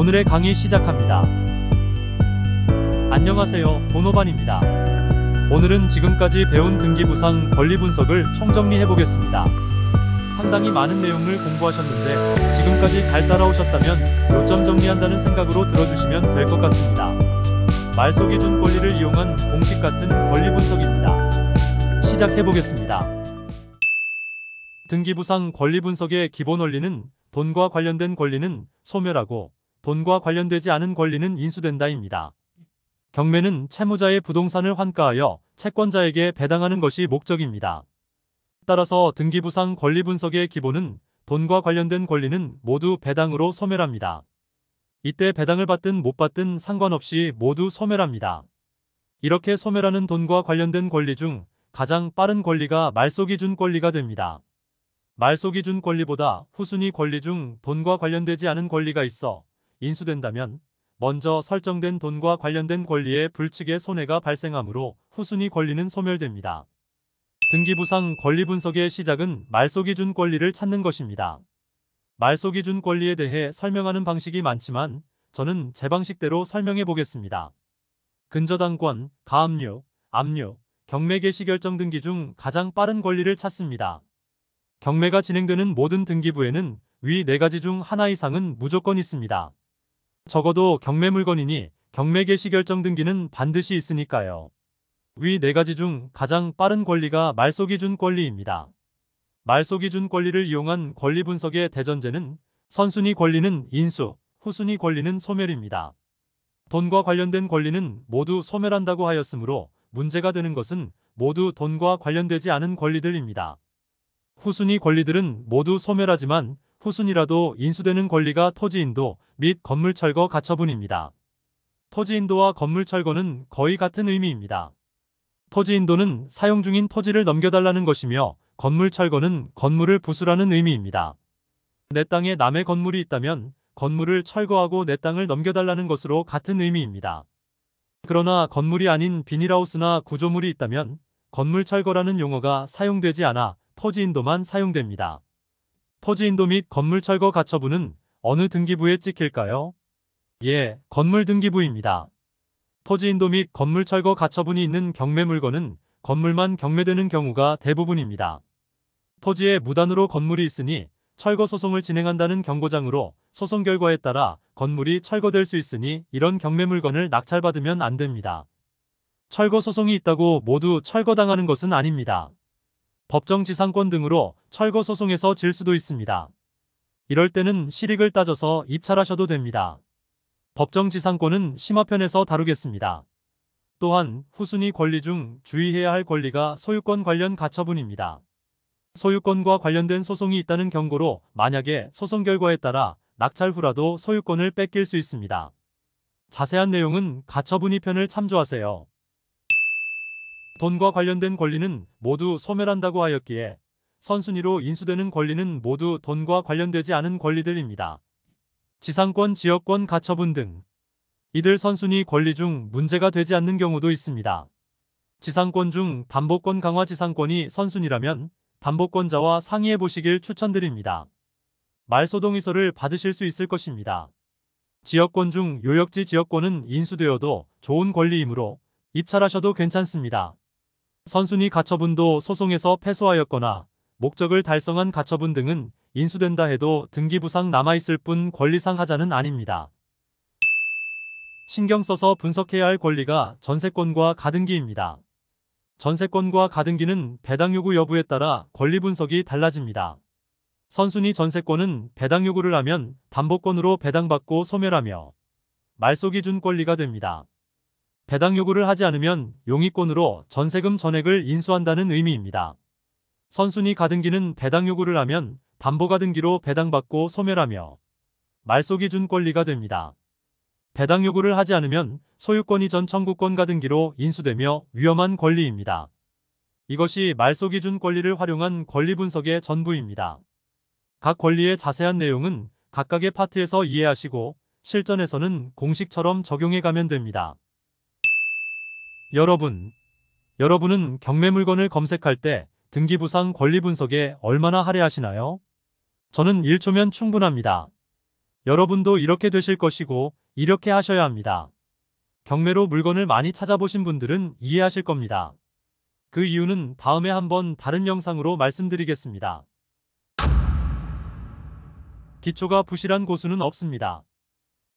오늘의 강의 시작합니다. 안녕하세요, 도노반입니다. 오늘은 지금까지 배운 등기부상 권리 분석을 총정리해 보겠습니다. 상당히 많은 내용을 공부하셨는데 지금까지 잘 따라오셨다면 요점 정리한다는 생각으로 들어주시면 될 것 같습니다. 말소기준 권리를 이용한 공식 같은 권리 분석입니다. 시작해 보겠습니다. 등기부상 권리 분석의 기본 원리는 돈과 관련된 권리는 소멸하고 돈과 관련되지 않은 권리는 인수된다입니다. 경매는 채무자의 부동산을 환가하여 채권자에게 배당하는 것이 목적입니다. 따라서 등기부상 권리 분석의 기본은 돈과 관련된 권리는 모두 배당으로 소멸합니다. 이때 배당을 받든 못 받든 상관없이 모두 소멸합니다. 이렇게 소멸하는 돈과 관련된 권리 중 가장 빠른 권리가 말소기준 권리가 됩니다. 말소기준 권리보다 후순위 권리 중 돈과 관련되지 않은 권리가 있어 인수된다면 먼저 설정된 돈과 관련된 권리에 불측의 손해가 발생하므로 후순위 권리는 소멸됩니다. 등기부상 권리 분석의 시작은 말소기준 권리를 찾는 것입니다. 말소기준 권리에 대해 설명하는 방식이 많지만 저는 제 방식대로 설명해 보겠습니다. 근저당권, 가압류, 압류, 경매 개시 결정 등기 중 가장 빠른 권리를 찾습니다. 경매가 진행되는 모든 등기부에는 위 4가지 중 하나 이상은 무조건 있습니다. 적어도 경매 물건이니 경매 개시 결정 등기는 반드시 있으니까요. 위 4가지 중 가장 빠른 권리가 말소기준 권리입니다. 말소기준 권리를 이용한 권리 분석의 대전제는 선순위 권리는 인수, 후순위 권리는 소멸입니다. 돈과 관련된 권리는 모두 소멸한다고 하였으므로 문제가 되는 것은 모두 돈과 관련되지 않은 권리들입니다. 후순위 권리들은 모두 소멸하지만 후순위라도 인수되는 권리가 토지인도 및 건물철거 가처분입니다. 토지인도와 건물철거는 거의 같은 의미입니다. 토지인도는 사용 중인 토지를 넘겨달라는 것이며 건물철거는 건물을 부수라는 의미입니다. 내 땅에 남의 건물이 있다면 건물을 철거하고 내 땅을 넘겨달라는 것으로 같은 의미입니다. 그러나 건물이 아닌 비닐하우스나 구조물이 있다면 건물철거라는 용어가 사용되지 않아 토지인도만 사용됩니다. 토지인도 및 건물철거 가처분은 어느 등기부에 찍힐까요? 예, 건물등기부입니다. 토지인도 및 건물철거 가처분이 있는 경매 물건은 건물만 경매되는 경우가 대부분입니다. 토지에 무단으로 건물이 있으니 철거 소송을 진행한다는 경고장으로 소송 결과에 따라 건물이 철거될 수 있으니 이런 경매 물건을 낙찰받으면 안 됩니다. 철거 소송이 있다고 모두 철거당하는 것은 아닙니다. 법정지상권 등으로 철거 소송에서 질 수도 있습니다. 이럴 때는 실익을 따져서 입찰하셔도 됩니다. 법정지상권은 심화편에서 다루겠습니다. 또한 후순위 권리 중 주의해야 할 권리가 소유권 관련 가처분입니다. 소유권과 관련된 소송이 있다는 경고로 만약에 소송 결과에 따라 낙찰 후라도 소유권을 뺏길 수 있습니다. 자세한 내용은 가처분위 편을 참조하세요. 돈과 관련된 권리는 모두 소멸한다고 하였기에 선순위로 인수되는 권리는 모두 돈과 관련되지 않은 권리들입니다. 지상권, 지역권, 가처분 등 이들 선순위 권리 중 문제가 되지 않는 경우도 있습니다. 지상권 중 담보권 강화 지상권이 선순위라면 담보권자와 상의해 보시길 추천드립니다. 말소동의서를 받으실 수 있을 것입니다. 지역권 중 요역지 지역권은 인수되어도 좋은 권리이므로 입찰하셔도 괜찮습니다. 선순위 가처분도 소송에서 패소하였거나 목적을 달성한 가처분 등은 인수된다 해도 등기부상 남아있을 뿐 권리상 하자는 아닙니다. 신경 써서 분석해야 할 권리가 전세권과 가등기입니다. 전세권과 가등기는 배당 요구 여부에 따라 권리 분석이 달라집니다. 선순위 전세권은 배당 요구를 하면 담보권으로 배당받고 소멸하며 말소기준 권리가 됩니다. 배당 요구를 하지 않으면 용의권으로 전세금 전액을 인수한다는 의미입니다. 선순위 가등기는 배당 요구를 하면 담보가등기로 배당받고 소멸하며 말소기준 권리가 됩니다. 배당 요구를 하지 않으면 소유권이 전 청구권 가등기로 인수되며 위험한 권리입니다. 이것이 말소기준 권리를 활용한 권리 분석의 전부입니다. 각 권리의 자세한 내용은 각각의 파트에서 이해하시고 실전에서는 공식처럼 적용해 가면 됩니다. 여러분은 경매 물건을 검색할 때 등기부상 권리 분석에 얼마나 할애하시나요? 저는 1초면 충분합니다. 여러분도 이렇게 되실 것이고 이렇게 하셔야 합니다. 경매로 물건을 많이 찾아보신 분들은 이해하실 겁니다. 그 이유는 다음에 한번 다른 영상으로 말씀드리겠습니다. 기초가 부실한 고수는 없습니다.